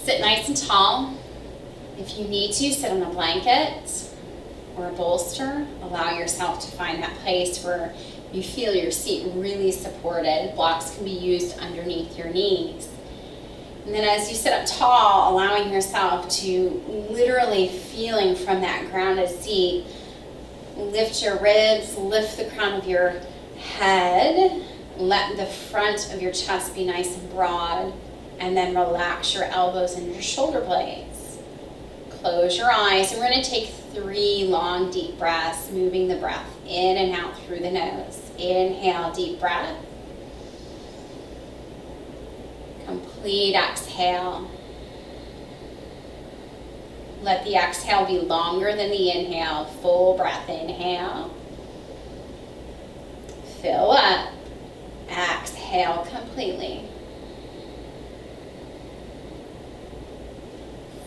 Sit nice and tall. If you need to, sit on a blanket or a bolster. Allow yourself to find that place where you feel your seat really supported. Blocks can be used underneath your knees. And then as you sit up tall, allowing yourself to literally feeling from that grounded seat, lift your ribs, lift the crown of your head, let the front of your chest be nice and broad, and then relax your elbows and your shoulder blades. Close your eyes, and we're going to take 3 long deep breaths, moving the breath in and out through the nose. Inhale, deep breath. Complete exhale. Let the exhale be longer than the inhale. Full breath, inhale. Fill up. Exhale completely.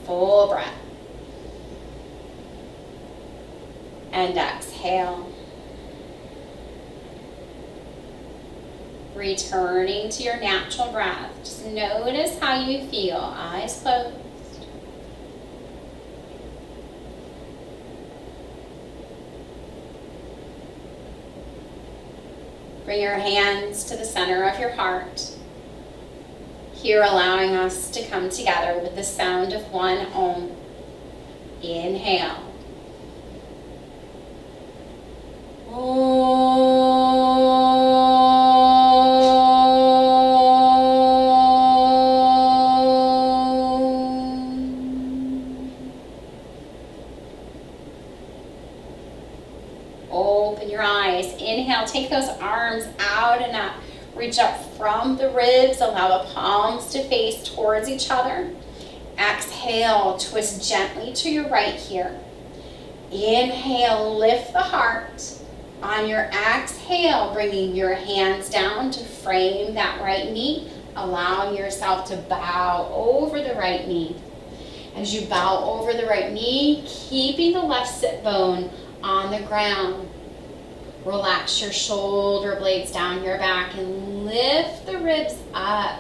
Full breath. And exhale. Returning to your natural breath. Just notice how you feel. Eyes closed. Bring your hands to the center of your heart. Here, allowing us to come together with the sound of one Om. Inhale. Open your eyes. Inhale, take those arms out and up. Reach up from the ribs. Allow the palms to face towards each other. Exhale, twist gently to your right here. Inhale, lift the heart. On your exhale, bringing your hands down to frame that right knee, allowing yourself to bow over the right knee. As you bow over the right knee, keeping the left sit bone on the ground. Relax your shoulder blades down your back and lift the ribs up.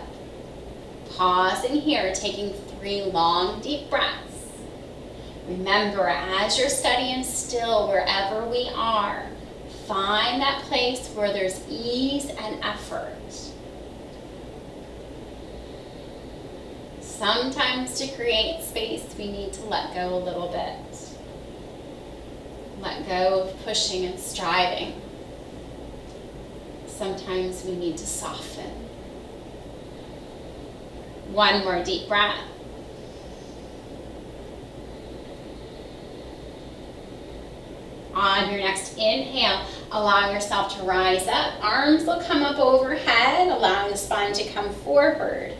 Pausing here, taking 3 long, deep breaths. Remember, as you're studying still, wherever we are, find that place where there's ease and effort. Sometimes to create space, we need to let go a little bit. Let go of pushing and striving. Sometimes we need to soften. One more deep breath. On your next inhale, allow yourself to rise up. Arms will come up overhead, allowing the spine to come forward.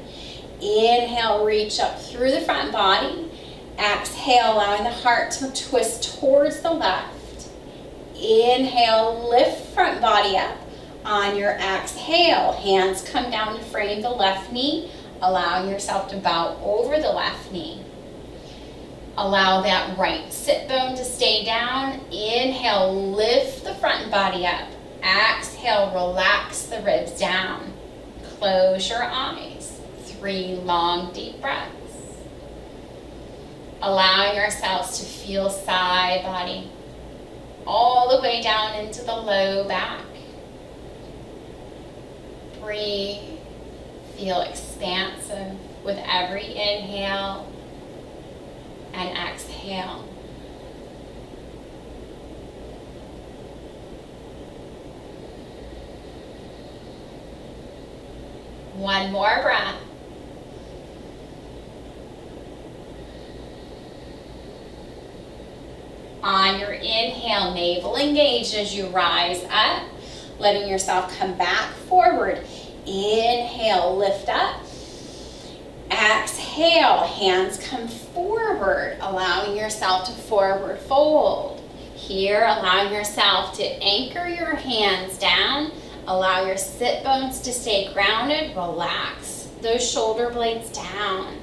Inhale, reach up through the front body. Exhale, allowing the heart to twist towards the left. Inhale, lift front body up. On your exhale, hands come down to frame the left knee, allowing yourself to bow over the left knee. Allow that right sit bone to stay down. Inhale, lift the front body up. Exhale, relax the ribs down. Close your eyes. 3 long, deep breaths. Allowing ourselves to feel side body all the way down into the low back. Breathe. Feel expansive with every inhale and exhale. One more breath. On your inhale, navel engaged as you rise up, letting yourself come back forward. Inhale, lift up. Exhale, hands come forward, allowing yourself to forward fold. Here, allowing yourself to anchor your hands down. Allow your sit bones to stay grounded. Relax those shoulder blades down.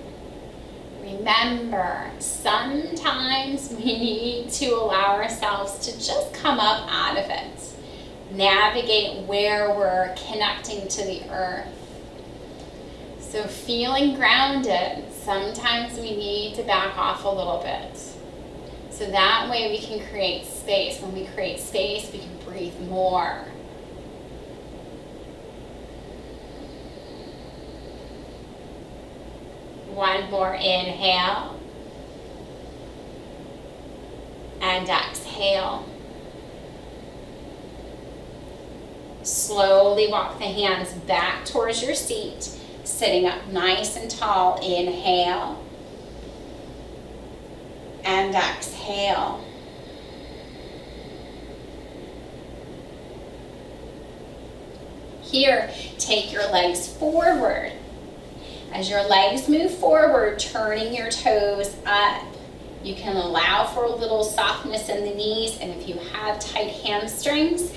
Remember, sometimes we need to allow ourselves to just come up out of it. Navigate where we're connecting to the earth. So feeling grounded, sometimes we need to back off a little bit. So that way we can create space. When we create space, we can breathe more. One more inhale. And exhale. Slowly walk the hands back towards your seat, sitting up nice and tall. Inhale. And exhale. Here, take your legs forward. As your legs move forward, turning your toes up. You can allow for a little softness in the knees, and if you have tight hamstrings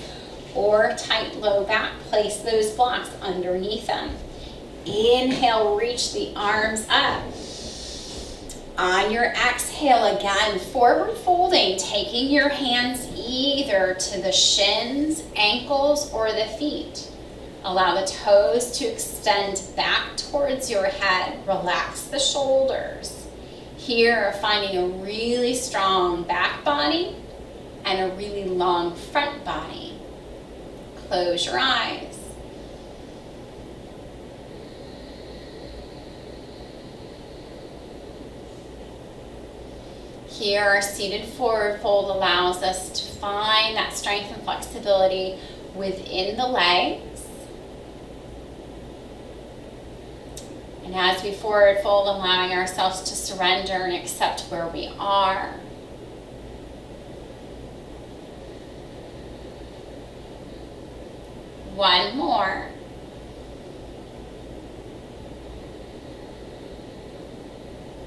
or tight low back, place those blocks underneath them. Inhale, reach the arms up. On your exhale, again, forward folding, taking your hands either to the shins, ankles, or the feet. Allow the toes to extend back towards your head. Relax the shoulders. Here, finding a really strong back body and a really long front body. Close your eyes. Here, our seated forward fold allows us to find that strength and flexibility within the legs. And as we forward fold, allowing ourselves to surrender and accept where we are. One more.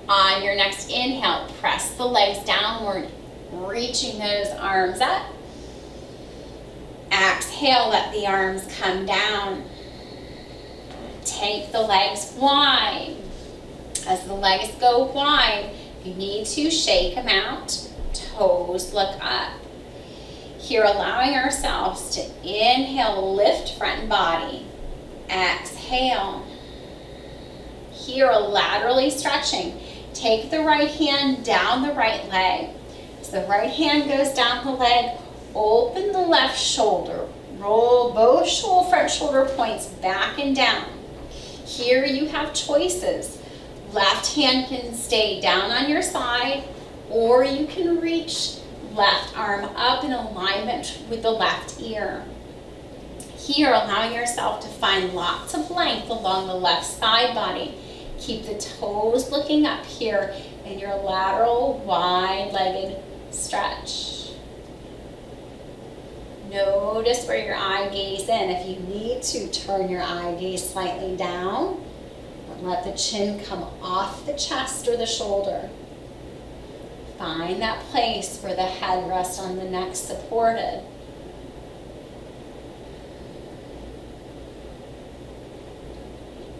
On your next inhale, press the legs downward, reaching those arms up. Exhale, let the arms come down. Take the legs wide. As the legs go wide, you need to shake them out. Toes look up. Here, allowing ourselves to inhale, lift front body. Exhale. Here, laterally stretching. Take the right hand down the right leg. As the right hand goes down the leg, open the left shoulder. Roll both front shoulder points back and down. Here you have choices. Left hand can stay down on your side, or you can reach left arm up in alignment with the left ear. Here, allowing yourself to find lots of length along the left side body. Keep the toes looking up here in your lateral wide-legged stretch. Notice where your eye gaze in. If you need to, turn your eye gaze slightly down. And let the chin come off the chest or the shoulder. Find that place where the head rests on the neck supported.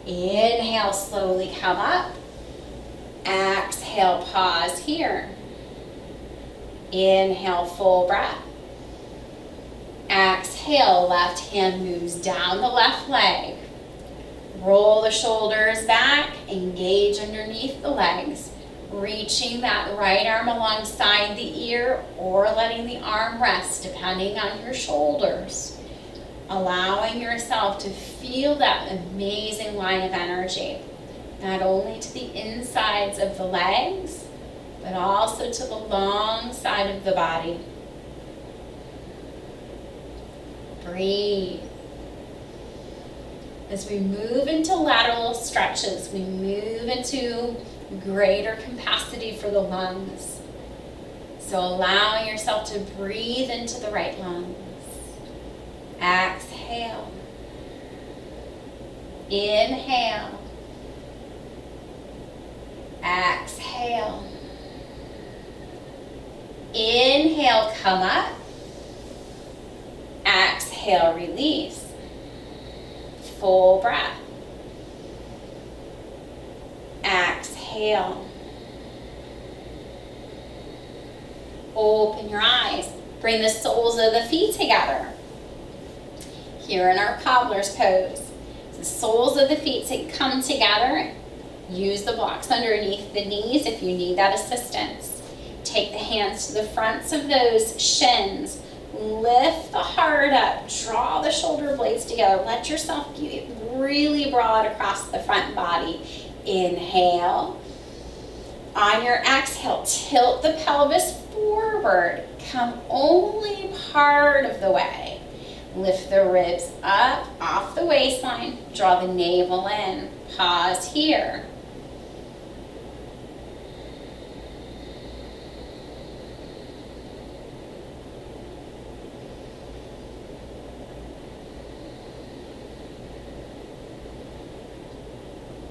Inhale, slowly come up. Exhale, pause here. Inhale, full breath. Exhale, left hand moves down the left leg. Roll the shoulders back, engage underneath the legs, reaching that right arm alongside the ear or letting the arm rest depending on your shoulders. Allowing yourself to feel that amazing line of energy, not only to the insides of the legs, but also to the long side of the body. Breathe. As we move into lateral stretches, we move into greater capacity for the lungs. So allowing yourself to breathe into the right lungs. Exhale. Inhale. Exhale. Inhale, come up. Exhale, release. Full breath. Exhale. Open your eyes. Bring the soles of the feet together. Here in our cobbler's pose. The soles of the feet come together Use the blocks underneath the knees if you need that assistance. Take the hands to the fronts of those shins. Lift the heart up. Draw the shoulder blades together. Let yourself get really broad across the front body. Inhale. On your exhale, tilt the pelvis forward. Come only part of the way. Lift the ribs up off the waistline. Draw the navel in. Pause here.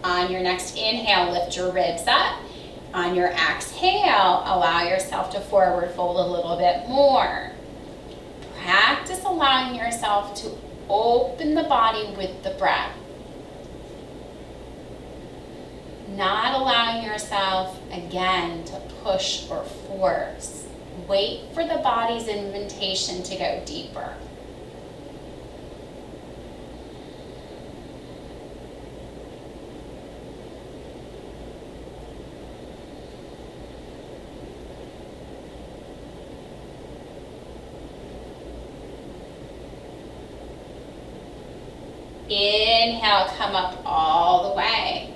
On your next inhale, lift your ribs up. On your exhale, allow yourself to forward fold a little bit more. Practice allowing yourself to open the body with the breath. Not allowing yourself, again, to push or force. Wait for the body's invitation to go deeper. Inhale, come up all the way.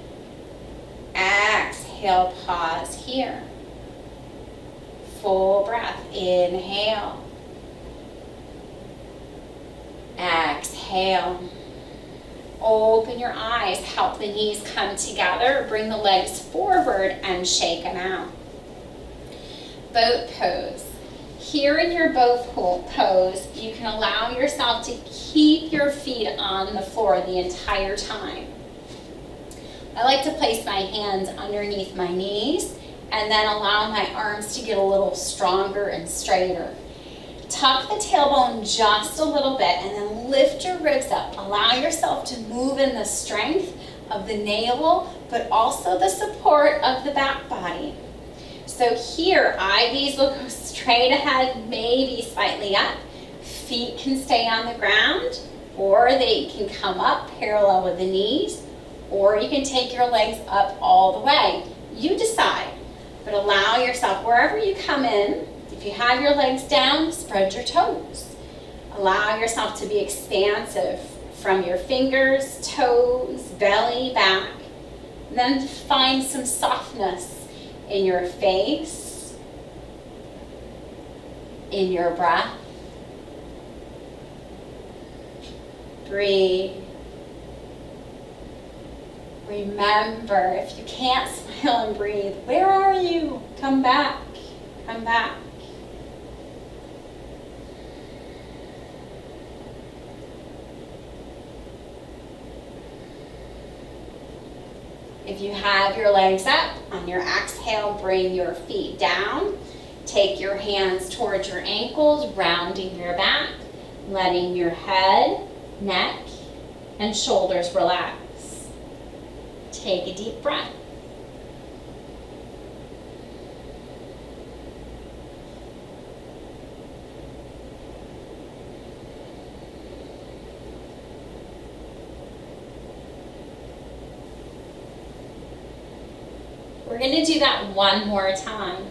Exhale, pause here. Full breath, inhale. Exhale. Open your eyes, help the knees come together, bring the legs forward and shake them out. Boat pose. Here in your boat pose, you can allow yourself to keep your feet on the floor the entire time. I like to place my hands underneath my knees and then allow my arms to get a little stronger and straighter. Tuck the tailbone just a little bit and then lift your ribs up. Allow yourself to move in the strength of the navel, but also the support of the back body. So here, eye gaze will go straight ahead, maybe slightly up. Feet can stay on the ground, or they can come up parallel with the knees, or you can take your legs up all the way. You decide, but allow yourself, wherever you come in, if you have your legs down, spread your toes. Allow yourself to be expansive from your fingers, toes, belly, back. And then find some softness in your face, in your breath. Breathe. Remember, if you can't smile and breathe, where are you? Come back. Come back. If you have your legs up, on your exhale, bring your feet down. Take your hands towards your ankles, rounding your back, letting your head, neck, and shoulders relax. Take a deep breath. We're going to do that one more time.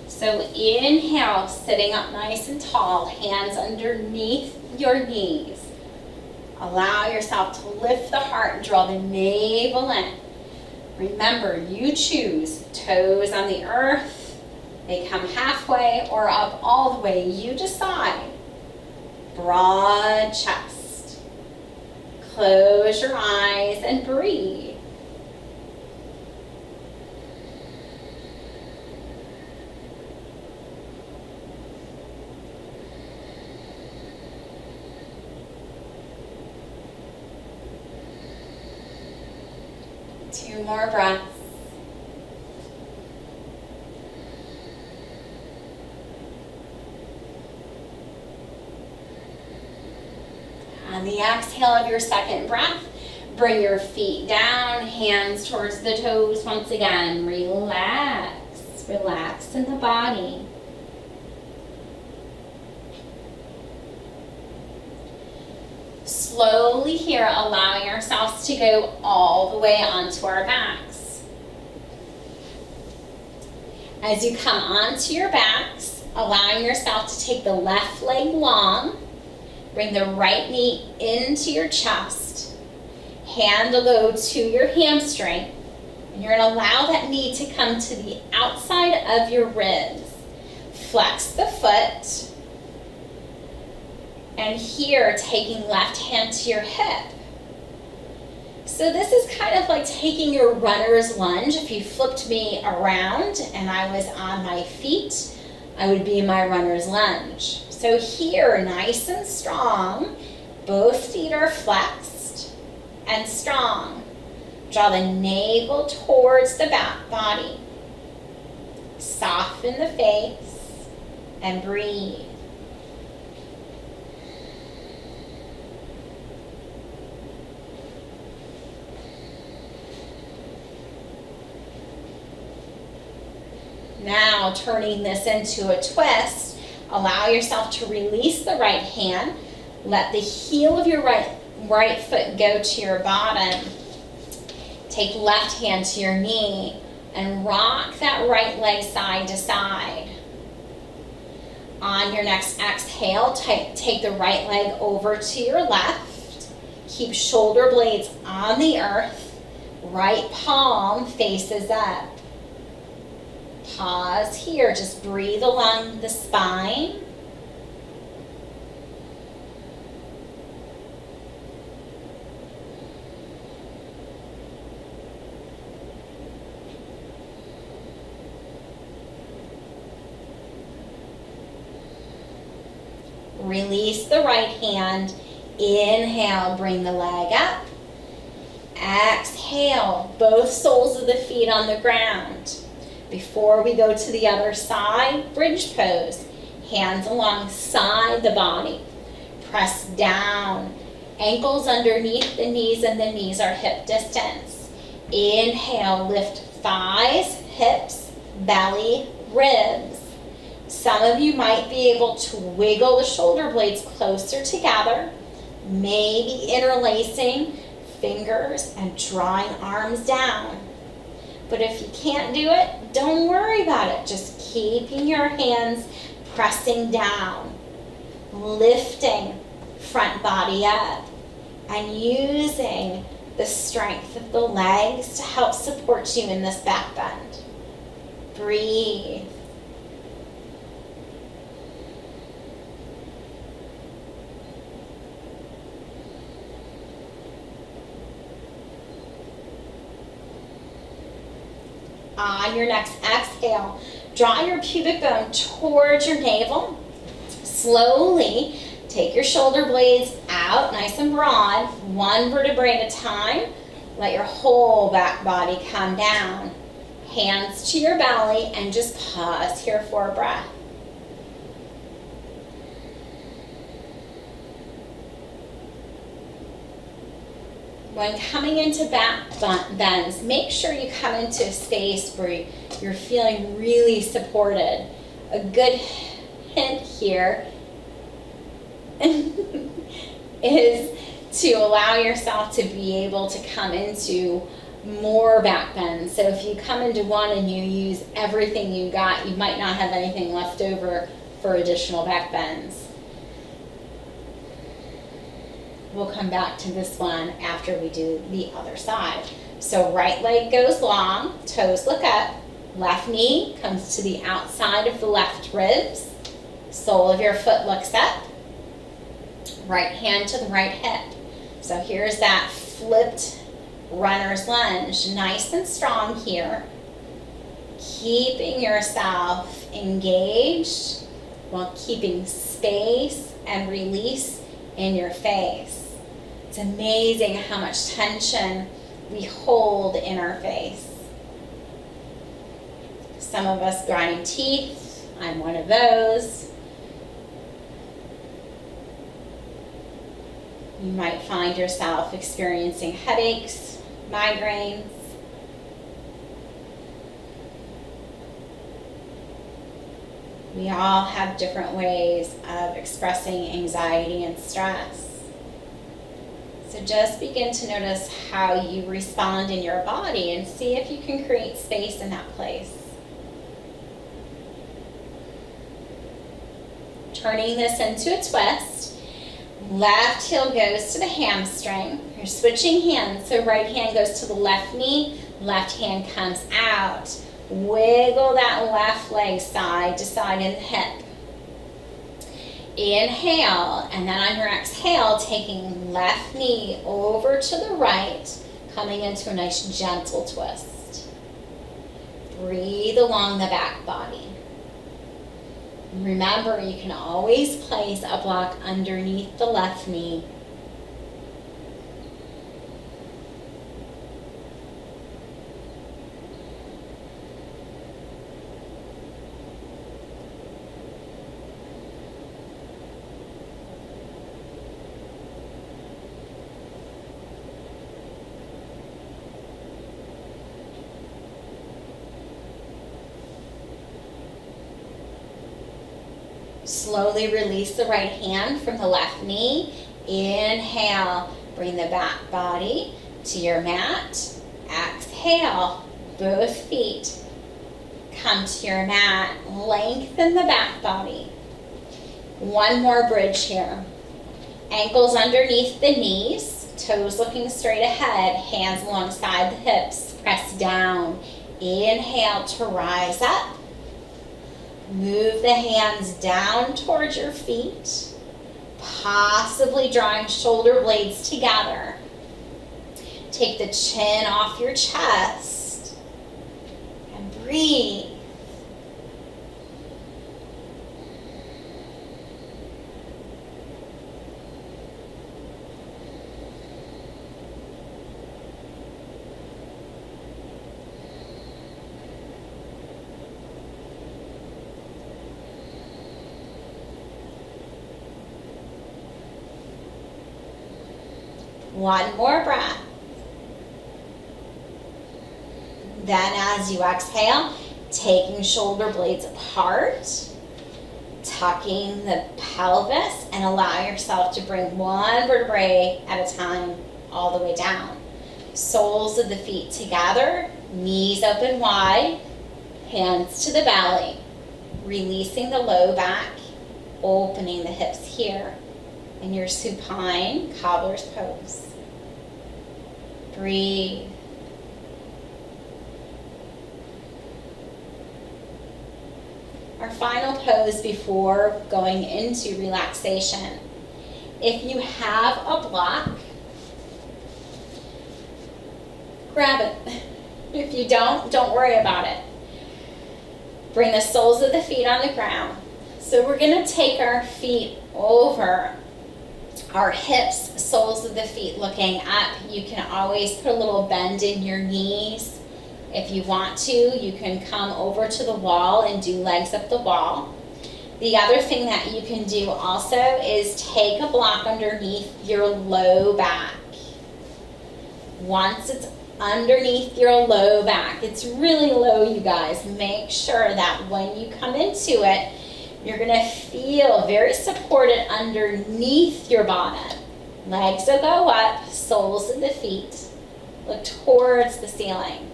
So inhale, sitting up nice and tall, hands underneath your knees. Allow yourself to lift the heart and draw the navel in. Remember, you choose toes on the earth. They come halfway or up all the way. You decide. Broad chest. Close your eyes and breathe. Two more breaths. On the exhale of your second breath, bring your feet down, hands towards the toes once again. Relax. Relax in the body. Slowly here, allowing ourselves to go all the way onto our backs. As you come onto your backs, allowing yourself to take the left leg long, bring the right knee into your chest. Hand will go to your hamstring, and you're going to allow that knee to come to the outside of your ribs. Flex the foot, and here taking left hand to your hip. So this is kind of like taking your runner's lunge. If you flipped me around and I was on my feet, I would be in my runner's lunge. So here, nice and strong, both feet are flexed and strong. Draw the navel towards the back body. Soften the face and breathe. Now turning this into a twist, allow yourself to release the right hand. Let the heel of your right foot go to your bottom. Take left hand to your knee and rock that right leg side to side. On your next exhale, take the right leg over to your left. Keep shoulder blades on the earth. Right palm faces up. Pause here, just breathe along the spine. Release the right hand. Inhale, bring the leg up. Exhale, both soles of the feet on the ground. Before we go to the other side, bridge pose. Hands alongside the body. Press down. Ankles underneath the knees, and the knees are hip distance. Inhale, lift thighs, hips, belly, ribs. Some of you might be able to wiggle the shoulder blades closer together, maybe interlacing fingers and drawing arms down. But if you can't do it, don't worry about it. Just keeping your hands pressing down, lifting front body up, and using the strength of the legs to help support you in this back bend. Breathe. On your next exhale, draw your pubic bone towards your navel. Slowly take your shoulder blades out nice and broad, one vertebrae at a time. Let your whole back body come down. Hands to your belly, and just pause here for a breath. When coming into back bends, make sure you come into a space where you're feeling really supported. A good hint here is to allow yourself to be able to come into more back bends. So if you come into one and you use everything you got, you might not have anything left over for additional back bends. We'll come back to this one after we do the other side. So right leg goes long, toes look up, left knee comes to the outside of the left ribs, sole of your foot looks up, right hand to the right hip. So here's that flipped runner's lunge, nice and strong here. Keeping yourself engaged while keeping space and release in your face. It's amazing how much tension we hold in our face. Some of us grinding teeth. I'm one of those. You might find yourself experiencing headaches, migraines. We all have different ways of expressing anxiety and stress. So just begin to notice how you respond in your body and see if you can create space in that place. turning this into a twist. Left heel goes to the hamstring. You're switching hands, so right hand goes to the left knee, left hand comes out. Wiggle that left leg side to side in the hip. Inhale, and then on your exhale, taking left knee over to the right, coming into a nice gentle twist. Breathe along the back body. Remember, you can always place a block underneath the left knee. Slowly release the right hand from the left knee. Inhale, bring the back body to your mat. Exhale, both feet come to your mat. Lengthen the back body. One more bridge here. Ankles underneath the knees, toes looking straight ahead, hands alongside the hips. Press down. Inhale to rise up. Move the hands down towards your feet, possibly drawing shoulder blades together. Take the chin off your chest and breathe. One more breath. Then as you exhale, taking shoulder blades apart, tucking the pelvis, and allow yourself to bring one vertebrae at a time all the way down. Soles of the feet together, knees open wide, hands to the belly, releasing the low back, opening the hips here in your supine cobbler's pose. Breathe. Our final pose before going into relaxation. If you have a block, grab it. If you don't worry about it. Bring the soles of the feet on the ground. So we're going to take our feet over our hips, soles of the feet looking up. You can always put a little bend in your knees. If you want to, you can come over to the wall and do legs up the wall. The other thing that you can do also is take a block underneath your low back. Once it's underneath your low back, it's really low, you guys. Make sure that when you come into it, you're going to feel very supported underneath your bottom. Legs will go up, soles of the feet look towards the ceiling.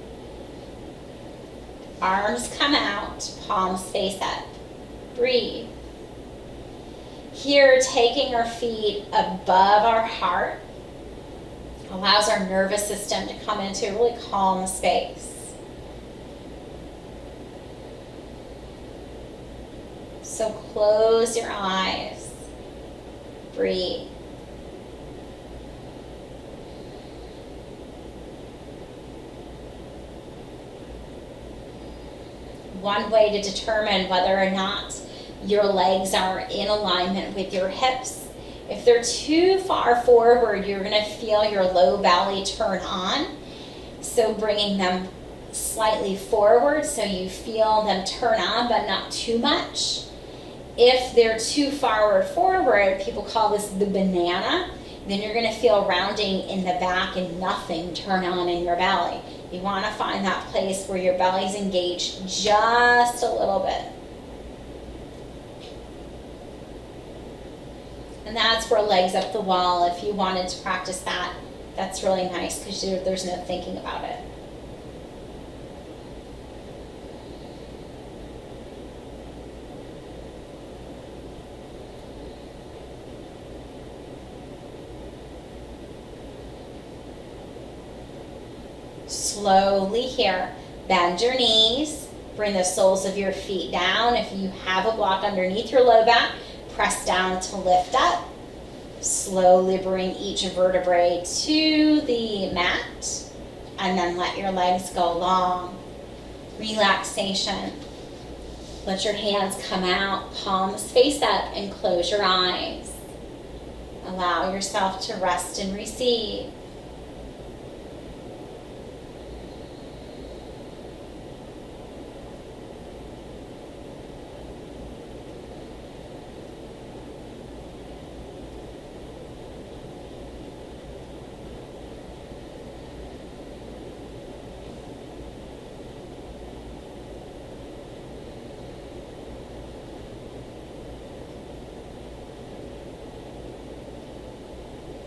Arms come out, palms face up. Breathe. Here, taking our feet above our heart allows our nervous system to come into a really calm space. So close your eyes. Breathe. One way to determine whether or not your legs are in alignment with your hips. If they're too far forward, you're going to feel your low belly turn on. So bringing them slightly forward so you feel them turn on, but not too much. If they're too far forward, people call this the banana, then you're going to feel rounding in the back and nothing turn on in your belly. You want to find that place where your belly's engaged just a little bit. And that's where legs up the wall, if you wanted to practice that, that's really nice because there's no thinking about it. slowly here, bend your knees, bring the soles of your feet down. If you have a block underneath your low back, press down to lift up. Slowly bring each vertebrae to the mat, and then let your legs go long. Relaxation. Let your hands come out, palms face up, and close your eyes. Allow yourself to rest and receive.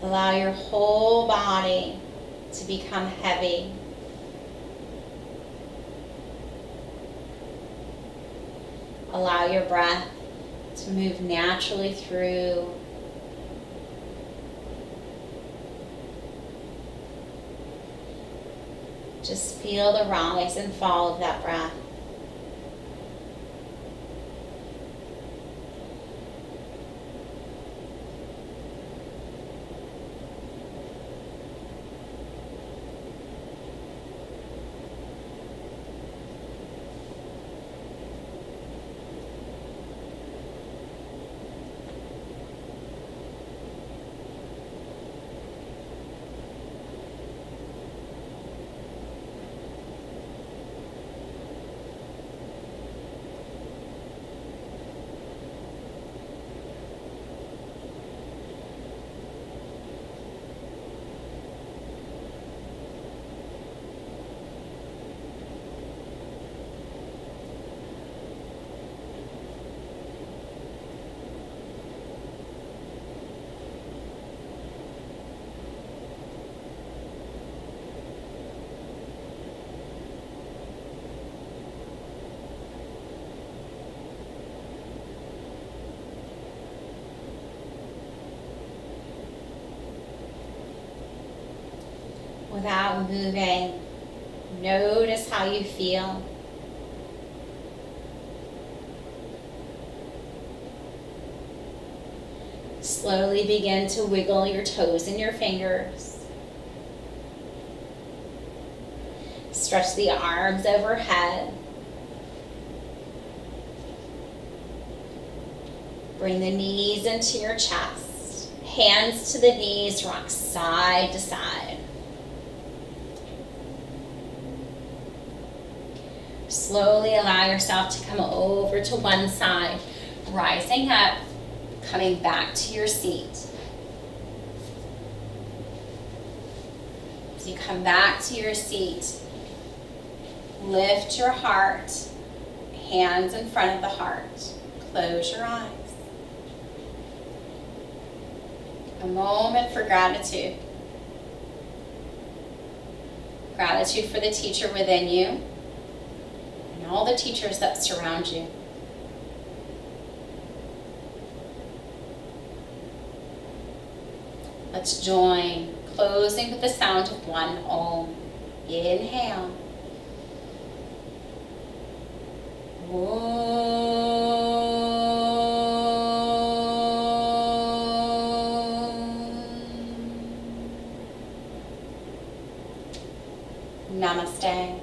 Allow your whole body to become heavy. Allow your breath to move naturally through. Just feel the rise and fall of that breath. Without moving, notice how you feel. Slowly begin to wiggle your toes and your fingers. Stretch the arms overhead. Bring the knees into your chest. Hands to the knees, rock side to side. Slowly allow yourself to come over to one side, rising up, coming back to your seat. As you come back to your seat, lift your heart, hands in front of the heart. Close your eyes. A moment for gratitude. Gratitude for the teacher within you and all the teachers that surround you. Let's join, closing with the sound of one Om. Inhale. Namaste.